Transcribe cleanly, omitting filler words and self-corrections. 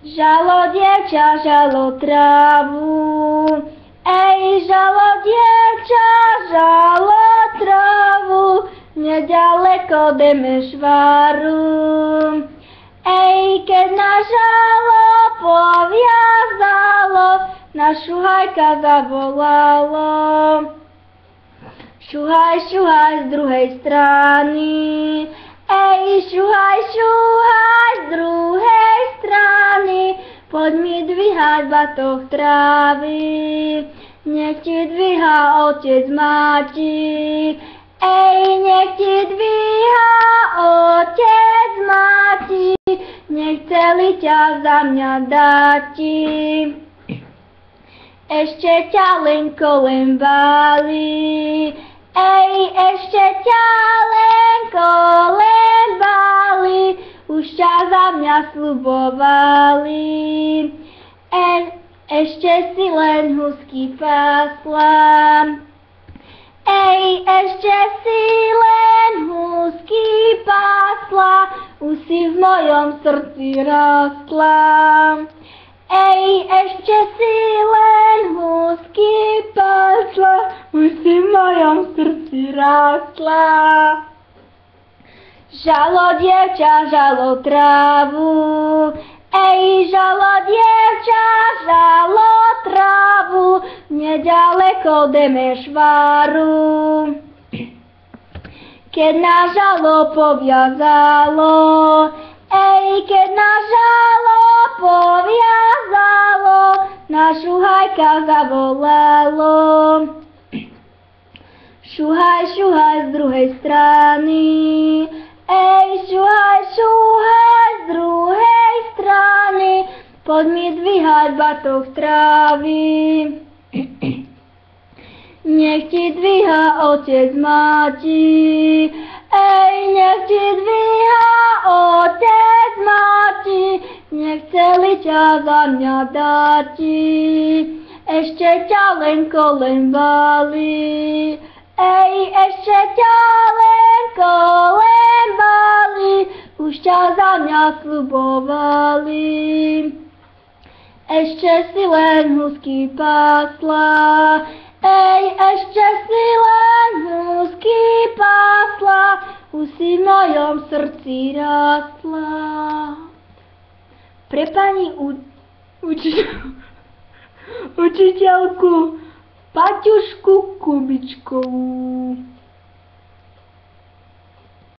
Žalo dievča, žalo trávu, žalo dievča, žalo trávu, nedaleko Demešváru. Keď na žalo poviazalo, na šuhajka zavolalo. Šuhaj, šuhaj z druhej strany, šuhaj, šuhaj z druhej strany, poď mi dvíhať batoh trávy, nech ti dvíha otec máti, nech ti dvíha otec máti, nech celý ťa za mňa dáti. Ešte ťa len kolem báli, ešte ťa len kolem báli, už ťa za mňa sľubovali. Ešte si len husky pásla, ešte si len husky pásla, už si v mojom srdci rastla. Ešte si len husky pásla, už si v mojom srdci rastla. Žalo dievča, žalo trávu, žalo dievča, žalo trávu, nedaleko Demešváru. Keď na žalo poviazalo, keď na žalo poviazalo, na šuhajka zavolalo. Šuhaj, šuhaj z druhej strany, šuhaj, šuhaj z druhej strany, poď mi dvíhať batoh trávy. Nech ti dvíha otec máti, nech ti dvíha otec máti, nech celý ťa za mňa dáti. Ešte ťa len kolem báli, ešte ťa len kolem báli, už ťa za mňa sľubovali. Ešte si len husky pásla, ešte si len husky pásla, už si v mojom srdci rastla. Pre pani učiteľku Paťušku Kubičkovú.